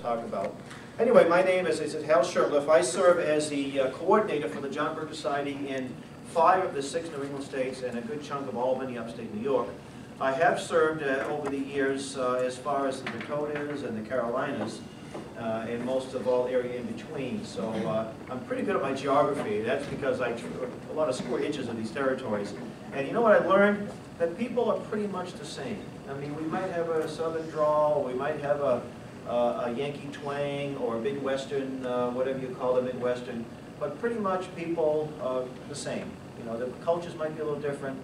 talk about. Anyway, my name is Hal Shurtleff. I serve as the coordinator for the John Birch Society in 5 of the 6 New England states and a good chunk of Albany, upstate New York. I have served over the years as far as the Dakotas and the Carolinas, and most of all area in between. So I'm pretty good at my geography. That's because I drew a lot of square inches of these territories. And you know what I learned? That people are pretty much the same. I mean, we might have a southern drawl, we might have a Yankee twang, or a Midwestern, whatever you call the Midwestern, but pretty much people are the same. You know, the cultures might be a little different,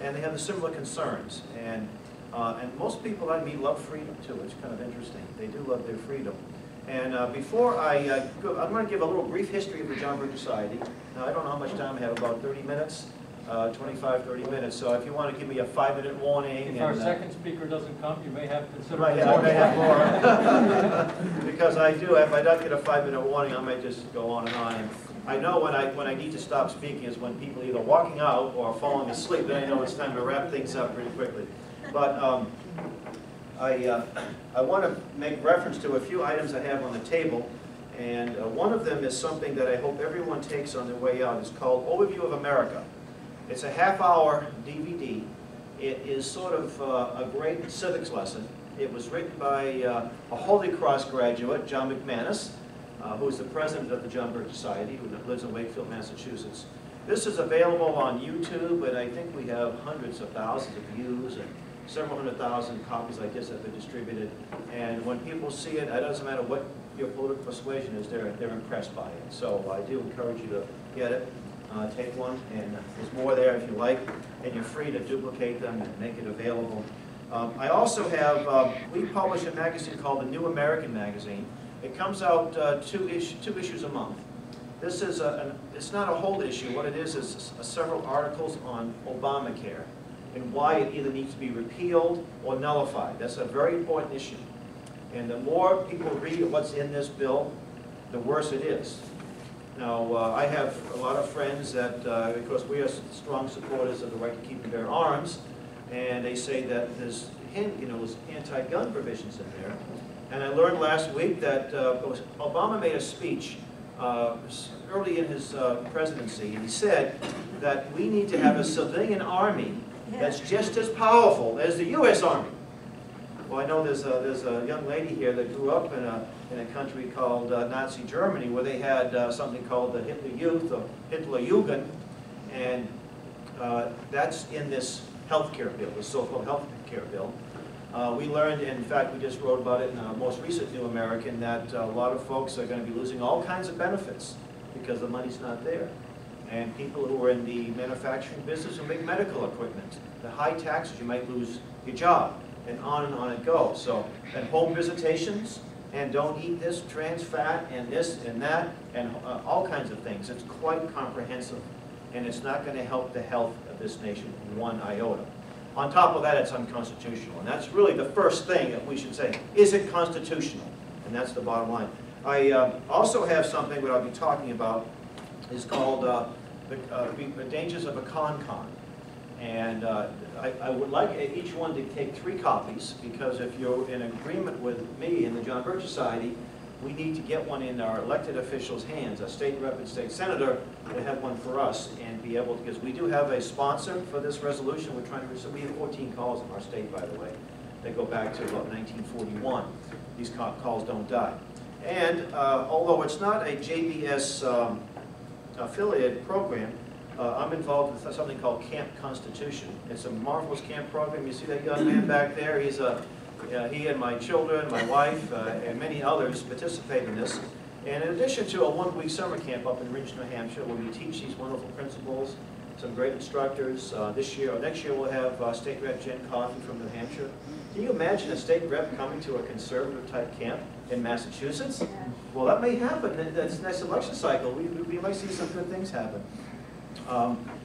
and they have the similar concerns. And most people I meet love freedom too. It's kind of interesting. They do love their freedom. And before I go, I'm going to give a little brief history of the John Birch Society. Now, I don't know how much time I have, about 30 minutes, 25, 30 minutes. So if you want to give me a 5-minute warning. If our second speaker doesn't come, you may have to consider I may have more. Because I do, if I don't get a 5-minute warning, I might just go on and on. And I know when I need to stop speaking is when people are either walking out or falling asleep. Then I know it's time to wrap things up pretty quickly. But I want to make reference to a few items I have on the table, and one of them is something that I hope everyone takes on their way out. It's called Overview of America. It's a half-hour DVD. It is sort of a great civics lesson. It was written by a Holy Cross graduate, John McManus, who is the president of the John Birch Society, who lives in Wakefield, Massachusetts. This is available on YouTube, and I think we have hundreds of thousands of views and several 100,000 copies like this have been distributed. And when people see it, it doesn't matter what your political persuasion is, they're impressed by it. So I do encourage you to get it, take one, and there's more there if you like, and you're free to duplicate them and make it available. I also have, we publish a magazine called the New American Magazine. It comes out two issues a month. This is it's not a whole issue. What it is several articles on Obamacare and why it either needs to be repealed or nullified. That's a very important issue. And the more people read what's in this bill, the worse it is. Now, I have a lot of friends that, because we are strong supporters of the right to keep and bear arms, and they say that there's anti-gun provisions in there. And I learned last week that Obama made a speech early in his presidency, and he said that we need to have a civilian army that's just as powerful as the U.S. Army. Well, I know there's a young lady here that grew up in a country called Nazi Germany, where they had something called the Hitler Youth, or Hitler Jugend, and that's in this healthcare bill, the so-called healthcare bill. We learned, in fact, we just wrote about it in our most recent New American, that a lot of folks are going to be losing all kinds of benefits because the money's not there. And people who are in the manufacturing business who make medical equipment, the high taxes, you might lose your job, and on it goes. So, and home visitations, and don't eat this trans fat, and this and that, and all kinds of things. It's quite comprehensive, and it's not going to help the health of this nation one iota. On top of that, it's unconstitutional, and that's really the first thing that we should say. Is it constitutional? And that's the bottom line. I also have something that I'll be talking about is called the dangers of a con-con. And I would like each one to take 3 copies, because if you're in agreement with me and the John Birch Society, we need to get one in our elected officials' hands, a state rep and state senator, to have one for us and be able to, because we do have a sponsor for this resolution. We're trying to, so we have 14 calls in our state, by the way. They go back to about 1941. These calls don't die. And although it's not a JBS affiliated program, I'm involved with something called Camp Constitution. It's a marvelous camp program. You see that young man back there? He's he and my children, my wife, and many others participate in this. And in addition to a 1-week summer camp up in Ridge, New Hampshire, where we teach these wonderful principles, some great instructors. This year or next year we'll have State Rep Jen Coffey from New Hampshire. Can you imagine a state rep coming to a conservative type camp in Massachusetts? Well, that may happen this next election cycle. We might see some good things happen.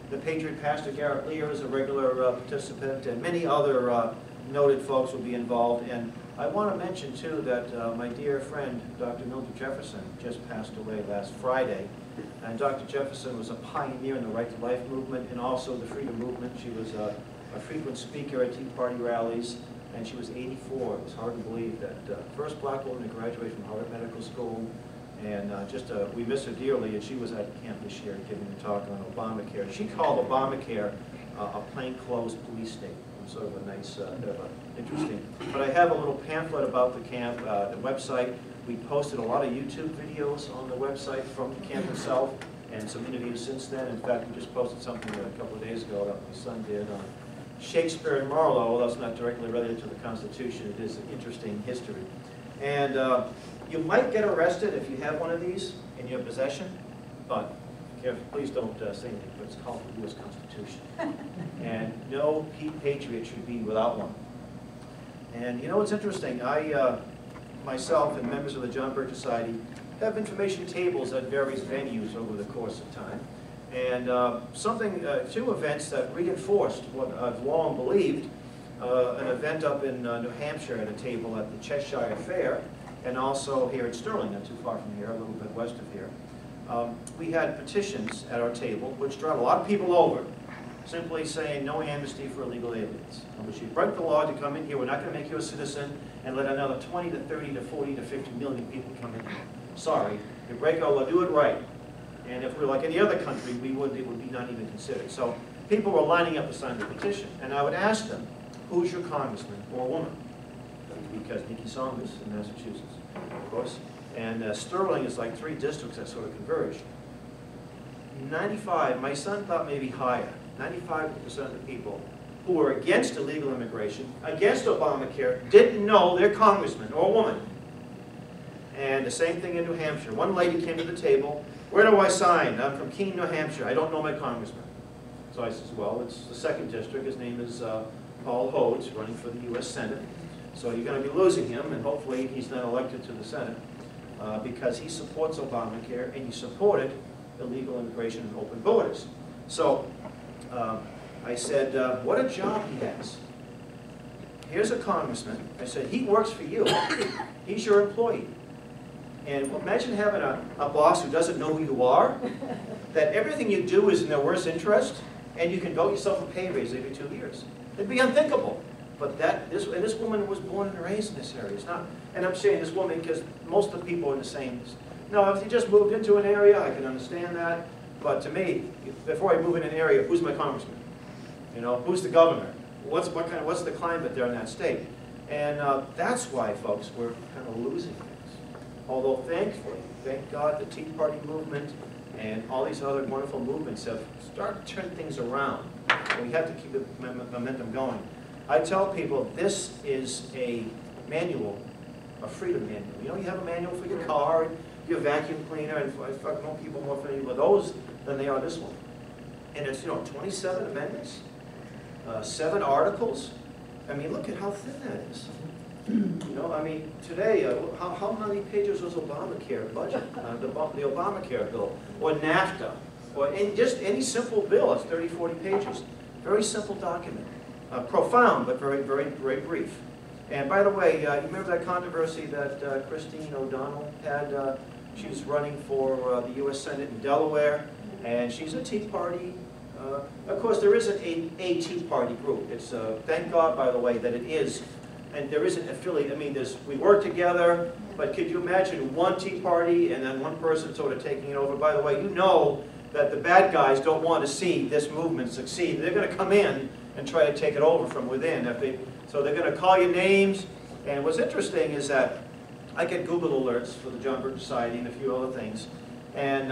The Patriot Pastor Garrett Lear is a regular participant, and many other noted folks will be involved. And I want to mention, too, that my dear friend, Dr. Mildred Jefferson, just passed away last Friday. And Dr. Jefferson was a pioneer in the Right to Life movement and also the Freedom movement. She was a frequent speaker at Tea Party rallies. and she was 84. It was hard to believe that first black woman to graduate from Harvard Medical School, and we miss her dearly, and she was at camp this year giving a talk on Obamacare. She called Obamacare a plainclothes police state. Sort of a nice, bit of a interesting. But I have a little pamphlet about the camp, the website. We posted a lot of YouTube videos on the website from the camp itself, and some interviews since then. In fact, we just posted something a couple of days ago that my son did on Shakespeare and Marlowe, although it's not directly related to the Constitution. It is an interesting history. And you might get arrested if you have one of these in your possession, but please don't say anything, but it's called the U.S. Constitution. And no patriot should be without one. And you know what's interesting? I, myself and members of the John Birch Society have information tables at various venues over the course of time. And two events that reinforced what I've long believed, an event up in New Hampshire at a table at the Cheshire Fair, and also here at Sterling, not too far from here, a little bit west of here. We had petitions at our table, which brought a lot of people over, simply saying no amnesty for illegal aliens. And if you break the law to come in here, we're not going to make you a citizen and let another 20 to 30 to 40 to 50 million people come in here. Sorry, you break our law, do it right. And if we're like any other country, it would be not even considered. So people were lining up to sign the petition, and I would ask them, who's your congressman or woman? Because Nikki Saunders in Massachusetts, of course. And Sterling is like 3 districts that sort of converge. 95, my son thought maybe higher, 95% of the people who were against illegal immigration, against Obamacare, didn't know their congressman or woman. And the same thing in New Hampshire. One lady came to the table, where do I sign? I'm from Keene, New Hampshire. I don't know my congressman. So I says, well, it's the 2nd district. His name is Paul Hodes, running for the U.S. Senate. So you're going to be losing him, and hopefully he's not elected to the Senate. Because he supports Obamacare, and he supported illegal immigration and open borders. So I said, what a job he has. Here's a congressman. I said, he works for you. He's your employee. And imagine having a boss who doesn't know who you are, that everything you do is in their worst interest, and you can vote yourself a pay raise every 2 years. It'd be unthinkable. But this woman was born and raised in this area. It's not, and I'm saying this woman because most of the people are in the same. No, if you just moved into an area, I can understand that. But to me, before I move in an area, who's my congressman? You know, who's the governor? What's the climate there in that state? And that's why, folks, we're kind of losing things. Although thankfully, thank God, the Tea Party movement and all these other wonderful movements have started to turn things around. And we have to keep the momentum going. I tell people this is a manual, a freedom manual. You know, you have a manual for your car, your vacuum cleaner, and I find more people more familiar with those than they are this one. And it's, you know, 27 amendments, 7 articles. I mean, look at how thin that is. You know, I mean, today, how many pages was Obamacare budget, the Obamacare bill, or NAFTA, or just any simple bill? It's 30, 40 pages. Very simple document. Profound, but very, very, very brief. And by the way, you remember that controversy that Christine O'Donnell had? She was running for the U.S. Senate in Delaware, and she's a Tea Party. Of course, there isn't a Tea Party group. It's thank God, by the way, that it is. And there isn't affiliate. I mean, we work together, but could you imagine one Tea Party and then one person sort of taking it over? By the way, you know that the bad guys don't want to see this movement succeed. They're going to come in and try to take it over from within. So they're going to call you names. And what's interesting is that I get Google alerts for the John Birch Society and a few other things. And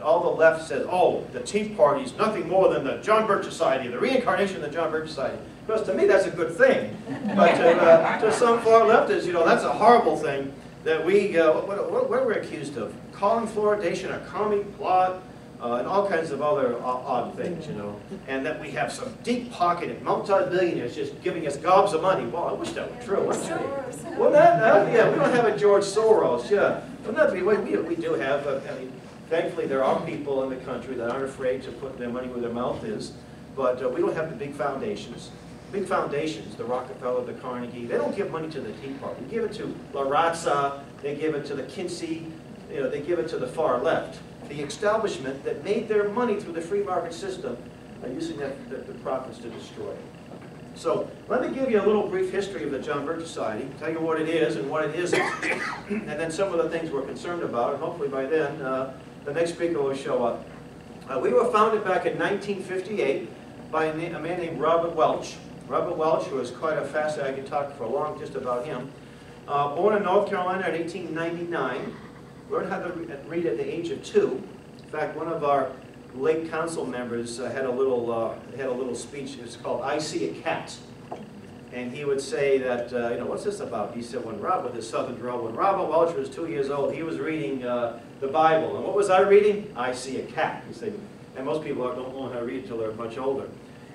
all the left says, oh, the Tea Party is nothing more than the John Birch Society, the reincarnation of the John Birch Society. Because to me, that's a good thing. But to some far leftists, you know, that's a horrible thing that what we're accused of. Calling fluoridation a commie plot, and all kinds of other odd things, you know. And that we have some deep-pocketed multi-billionaires just giving us gobs of money. Well, I wish that were true, wouldn't it? Wouldn't that? Yeah, we don't have a George Soros, yeah. Wouldn't that be, we do have, I mean, thankfully there are people in the country that aren't afraid to put their money where their mouth is, but we don't have the big foundations. Big foundations, the Rockefeller, the Carnegie, they don't give money to the Tea Party. They give it to La Raza, they give it to the Kinsey, you know, they give it to the far left. The establishment that made their money through the free market system, using the profits to destroy it. So let me give you a little brief history of the John Birch Society, tell you what it is and what it isn't, and then some of the things we're concerned about, and hopefully by then the next speaker will show up. We were founded back in 1958 by a man named Robert Welch. Robert Welch, who was quite a fascinating, I could talk for long just about him. Born in North Carolina in 1899, learned how to read at the age of 2. In fact, one of our late council members had a little speech. It's called "I See a Cat," and he would say that, you know, what's this about? He said when Robert Welch was 2 years old, he was reading the Bible, and what was I reading? I See a Cat. He said, and most people don't learn how to read until they're much older.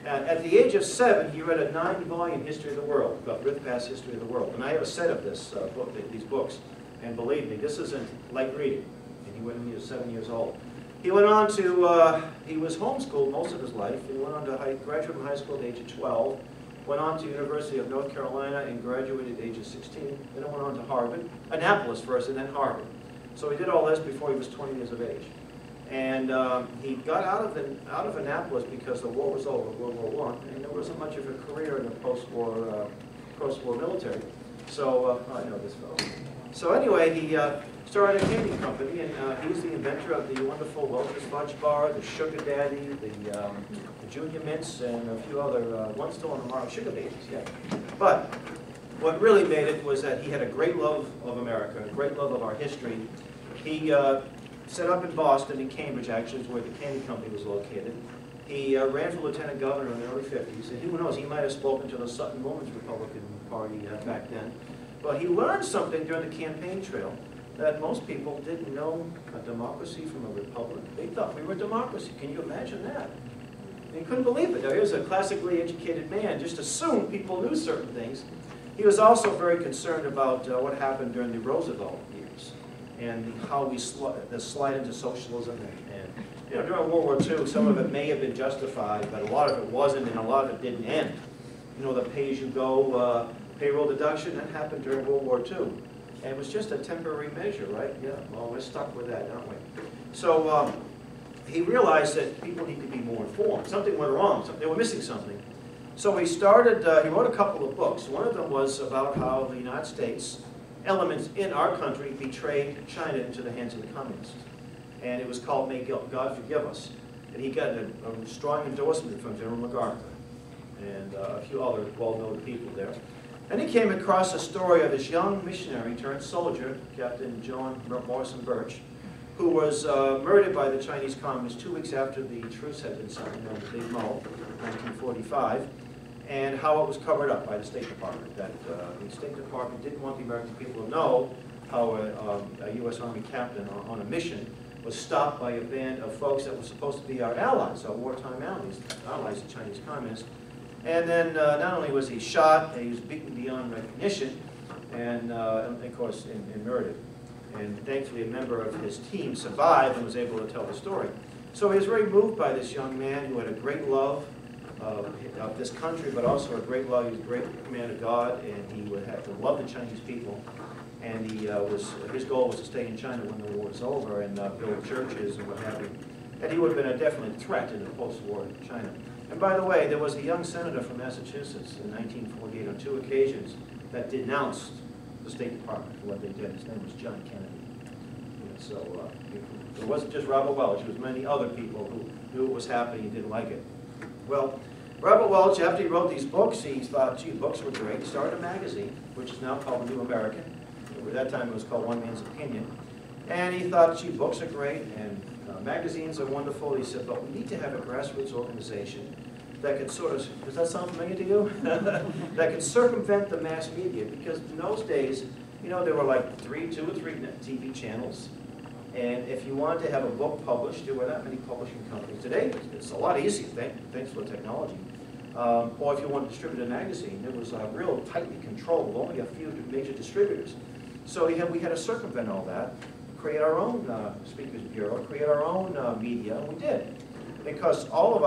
At the age of 7, he read a 9-volume history of the world, called Rithpass History of the World, and I have a set of these books, and believe me, this isn't light reading. And he went when he was 7 years old. He went on to, he was homeschooled most of his life. He went on to graduate from high school at the age of 12, went on to University of North Carolina and graduated at the age of 16. Then he went on to Harvard, Annapolis first, and then Harvard. So he did all this before he was 20 years of age. And he got out of Annapolis because the war was over, World War I, and there wasn't much of a career in the post-war military. So, I know this fellow. So anyway, he started a candy company, and he's the inventor of the wonderful Welch's Fudge Bar, the Sugar Daddy, the Junior Mints, and a few other, one still on the market, Sugar Babies, yeah. But what really made it was that he had a great love of America, a great love of our history. He set up in Boston, in Cambridge actually, is where the candy company was located. He ran for lieutenant governor in the early 50s, and who knows, he might have spoken to the Sutton Women's Republican Party back then. But he learned something during the campaign trail that most people didn't know a democracy from a republic. They thought we were a democracy. Can you imagine that? They couldn't believe it. Now, here's a classically educated man, just assumed people knew certain things. He was also very concerned about what happened during the Roosevelt years and how we the slide into socialism. And you know, during World War II, some of it may have been justified, but a lot of it wasn't, and a lot of it didn't end. You know, the pay-as-you-go payroll deduction, that happened during World War II. And it was just a temporary measure, right? Yeah, well, we're stuck with that, aren't we? So he realized that people need to be more informed. Something went wrong. They were missing something. So he started, he wrote a couple of books. One of them was about how the United States, elements in our country, betrayed China into the hands of the communists. And it was called May God Forgive Us. And he got a strong endorsement from General MacArthur and a few other well-known people there. And he came across a story of this young missionary turned soldier, Captain John Morrison Birch, who was murdered by the Chinese communists 2 weeks after the truce had been signed on the Big Mo, 1945, and how it was covered up by the State Department. That the State Department didn't want the American people to know how a U.S. Army captain on a mission was stopped by a band of folks that were supposed to be our allies, our wartime allies, the Chinese communists. And then not only was he shot, he was beaten beyond recognition, and of course, and murdered. And thankfully, a member of his team survived and was able to tell the story. So he was very moved by this young man who had a great love of this country, but also a great love. He was a great man of God, and he would have to love the Chinese people. And his goal was to stay in China when the war was over and build churches and what have you. And he would have been a definite threat in the post-war China. And by the way, there was a young senator from Massachusetts in 1948 on 2 occasions that denounced the State Department for what they did. His name was John Kennedy. And so it wasn't just Robert Welch. It was many other people who knew what was happening and didn't like it. Well, Robert Welch, after he wrote these books, he thought, gee, books were great. He started a magazine, which is now called The New American. At that time, it was called One Man's Opinion. And he thought, gee, books are great, and magazines are wonderful. He said, but we need to have a grassroots organization that could sort of, does that sound familiar to you? That could circumvent the mass media, because in those days, you know, there were like 2 or 3 TV channels, and if you wanted to have a book published, there were that many publishing companies. Today, it's a lot easier, thanks for technology. Or if you want to distribute a magazine, it was real tightly controlled, only a few major distributors. So we had to circumvent all that, create our own Speakers Bureau, create our own media, and we did. Because all of us